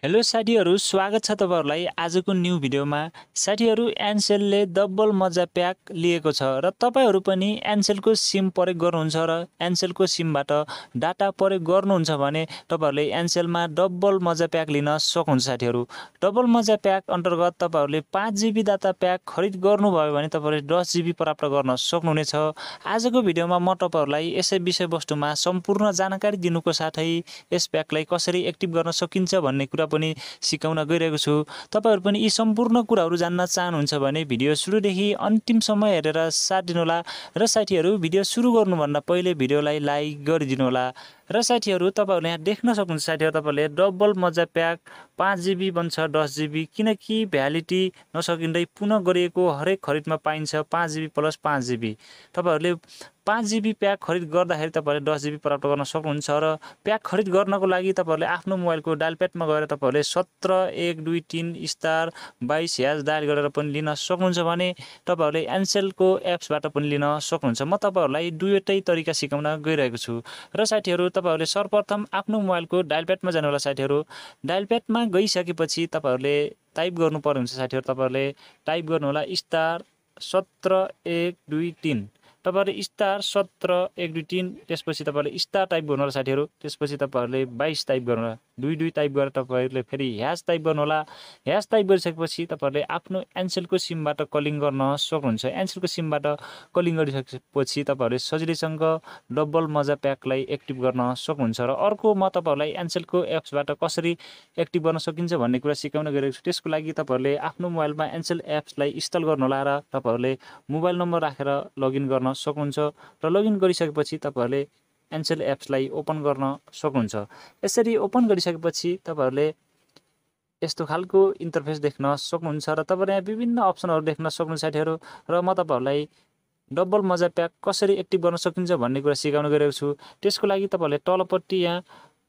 Hello साथीहरु, स्वागत छ तपाईहरुलाई आजको न्यू भिडियोमा। साथीहरु, एनसेलले डबल मजा प्याक लिएको छ र तपाईहरु पनि एनसेलको सिम प्रयोग गर्नुहुन्छ र एनसेलको सिमबाट डाटा प्रयोग गर्नुहुन्छ भने तपाईहरुले एनसेलमा डबल मजा प्याक लिन सक्नुहुन्छ। साथीहरु, डबल मजा प्याक अन्तर्गत तपाईहरुले 5 GB डाटा प्याक खरिद गर्नुभयो भने तपाईहरुले 10 GB प्राप्त गर्न सक्नुहुनेछ। आजको भिडियोमा म तपाईहरुलाई यसै विषयवस्तुमा सम्पूर्ण जानकारी दिनुको साथै यस प्याकलाई कसरी एक्टिभ गर्न सकिन्छ भन्ने कुरा पनि सिकाउन गइरहेको छु। तपाईहरु पनि यी सम्पूर्ण कुराहरु जान्न चाहनुहुन्छ भने भिडियो सुरुदेखि अन्तिमसम्म हेरेर साथ दिनुहोला र साथीहरु, भिडियो सुरु गर्नुभन्दा पहिले भिडियोलाई लाइक गरिदिनु होला। र साथीहरु, तपाईहरुले यहाँ देख्न सक्नुहुन्छ साथीहरु, तपाईहरुले डबल मजा प्याक 5 GB बन्छ 10 GB, किनकि भ्यालिडिटी नसकिँदै पुनः गरिएको हरेक खरिदमा पाइन्छ 5 GB प्लस 5 GB। तपाईहरुले 5 GB प्याक खरिद गर्दाखेरि तपाईहरुले 10 GB प्राप्त गर्न सक्नुहुन्छ र प्याक खरिद गर्नको लागि तपाईहरुले आफ्नो मोबाइलको डायल प्याडमा गएर तपाईहरुले 17123*22# डायल गरेर पनि लिन सक्नुहुन्छ भने तपाईहरुले एनसेलको एप्सबाट पनि लिन सक्नुहुन्छ। म तपाईहरुलाई दुईटै तरिका सिकाउन गइरहेको छु। र साथीहरु, तपाईहरुले सर्वप्रथम आफ्नो मोबाइलको डायल प्याडमा जानु होला। साथीहरु, डायल प्याडमा गइसकेपछि तपाईहरुले टाइप गर्नु पर्ने हुन्छ। साथीहरु, तपाईहरुले टाइप गर्नु होला *17123, तपाईहरुले *17123, त्यसपछि तपाईहरुले स्टार टाइप गर्नु होला। साथीहरु, त्यसपछि तपाईहरुले 22 टाइप गर्नु होला। 22 टाइप गरेर तपाईहरुले फेरि ह्याश टाइप गर्नु होला। ह्याश टाइप गरिसकेपछि तपाईहरुले आफ्नो एनसेलको सिमबाट कलिङ गर्न सक्नुहुन्छ। एनसेलको सिमबाट कलिङ गरिसकेपछि तपाईहरुले सजिलैसँग डबल मजा प्याकलाई एक्टिभ गर्न सक्नुहुन्छ। र अर्को म तपाईहरुलाई एनसेलको एप्सबाट कसरी एक्टिभ गर्न सकिन्छ भन्ने कुरा सिकाउन गइरहेको छु। त्यसको लागि तपाईहरुले आफ्नो मोबाइलमा एनसेल एप्सलाई इन्स्टल गर्नु होला र तपाईहरुले मोबाइल नम्बर राखेर लगइन गर्न सक्नुहुन्छ। र लगइन गरिसकेपछि तपाईहरुले एनसेल एप्सलाई ओपन गर्न सक्नुहुन्छ। यसरी ओपन गरिसकेपछि तपाईहरुले यस्तो खालको इन्टरफेस देख्न सक्नुहुन्छ र तपाईहरुले यहाँ विभिन्न अप्सनहरु देख्न सक्नुहुन्छ। साथीहरु, र म तपाईहरुलाई डबल मजा प्याक कसरी एक्टिभ गर्न सकिन्छ भन्ने कुरा सिकाउन गइरहेको छु। त्यसको लागि तपाईहरुले तलपट्टि यहाँ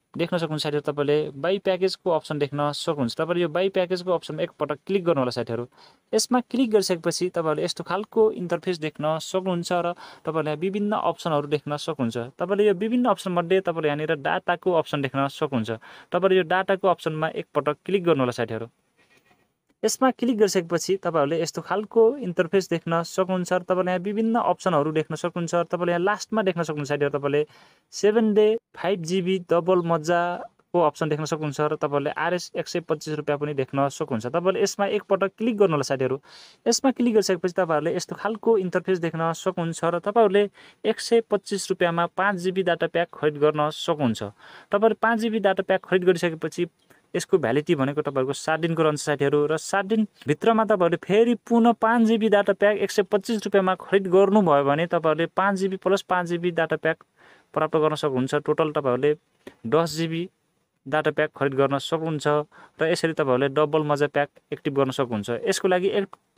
देख्न सक्नुहुन्छ। साथीहरु, तपाईले बाइ प्याकेजको अप्सन देख्न सक्नुहुन्छ। तपाईले यो बाइ प्याकेजको अप्सनमा एकपटक क्लिक गर्नु होला। साथीहरु, यसमा क्लिक गरिसकेपछि तपाईहरुले यस्तो खालको इन्टरफेस देख्न सक्नुहुन्छ र तपाईले विभिन्न अप्सनहरु देख्न सक्नुहुन्छ। तपाईले यो विभिन्न अप्सन मध्ये तपाईले यहाँनिर डाटाको अप्सन देख्न सक्नुहुन्छ। तपाईले यो डाटाको अप्सनमा एकपटक क्लिक गर्नु होला। साथीहरु, यसमा क्लिक गरिसकेपछि तपाईहरुले यस्तो खालको इन्टरफेस देख्न सक्नुहुन्छ र तपाईले यहाँ विभिन्न अप्सनहरु देख्न सक्नुहुन्छ। तपाईले यहाँ लास्टमा देख्न सक्नुहुन्छ। साथीहरु, तपाईले 7 डे 5 GB डबल मजाको अप्सन देख्न सक्नुहुन्छ र तपाईले RS 125 रुपैयाँ पनि देख्न सक्नुहुन्छ। तपाईले यसमा एकपटक क्लिक गर्नु होला। साथीहरु, यसमा क्लिक गरिसकेपछि तपाईहरुले यस्तो खालको इन्टरफेस देख्न सक्नुहुन्छ र तपाईहरुले 125 रुपैयाँमा 5 GB डाटा प्याक खरिद गर्न सक्नुहुन्छ। तपाईहरुले 5 GB डाटा प्याक खरिद गरिसकेपछि यसको भ्यालिडिटी भनेको तपाईहरुको 7 दिनको रहन्छ। साथीहरु, र 7 दिन भित्रमा तपाईहरुले फेरि पुनः 5 GB डाटा प्याक 125 रुपैयाँमा खरिद गर्नुभयो भने तपाईहरुले 5 GB plus 5 GB data pack प्राप्त गर्न सक्नुहुन्छ। टोटल तपाईहरुले 10 GB डाटा प्याक खरिद गर्न सक्नुहुन्छ र यसरी तपाईहरुले डबल मजा प्याक एक्टिभ गर्न सक्नुहुन्छ। यसको लागि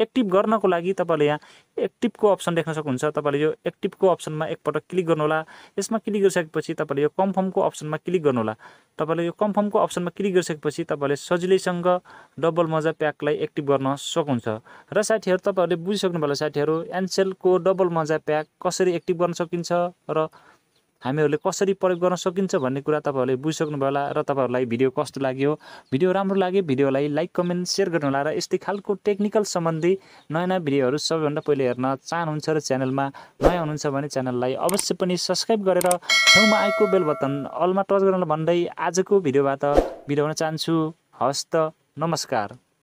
एक्टिभ गर्नको लागि तपाईले यहाँ एक्टिभको अप्सन देख्न सक्नुहुन्छ। तपाईले यो एक्टिभको अप्सनमा एकपटक क्लिक गर्नु होला। यसमा क्लिक गरिसकेपछि तपाईले यो कन्फर्मको अप्सनमा क्लिक गर्नु होला। तपाईले यो कन्फर्मको अप्सनमा क्लिक गरिसकेपछि तपाईले सजिलैसँग डबल मजा प्याकलाई एक्टिभ गर्न सक्नुहुन्छ। र साथीहरु, तपाईहरुले बुझिसक्नु भयो। साथीहरु, एनसेलको डबल मजा प्याक कसरी एक्टिभ गर्न सकिन्छ र हामीहरुले कसरी प्रयोग गर्न सकिन्छ भन्ने कुरा तपाईहरुले बुझिसक्नु भयो होला। र तपाईहरुलाई भिडियो कस्तो लाग्यो, भिडियो राम्रो लाग्यो भिडियोलाई लाइक कमेन्ट शेयर गर्नु होला। र यस्तै खालको टेक्निकल सम्बन्धी नयाँ भिडियोहरु सबैभन्दा पहिले हेर्न चाहनुहुन्छ र च्यानलमा नयाँ हुनुहुन्छ भने च्यानललाई अवश्य पनि सब्स्क्राइब गरेर छेउमा आएको बेल बटन अलमा टच गर्न भन्दै आजको भिडियोबाट बिदा हुन चाहन्छु। हस्त, नमस्कार।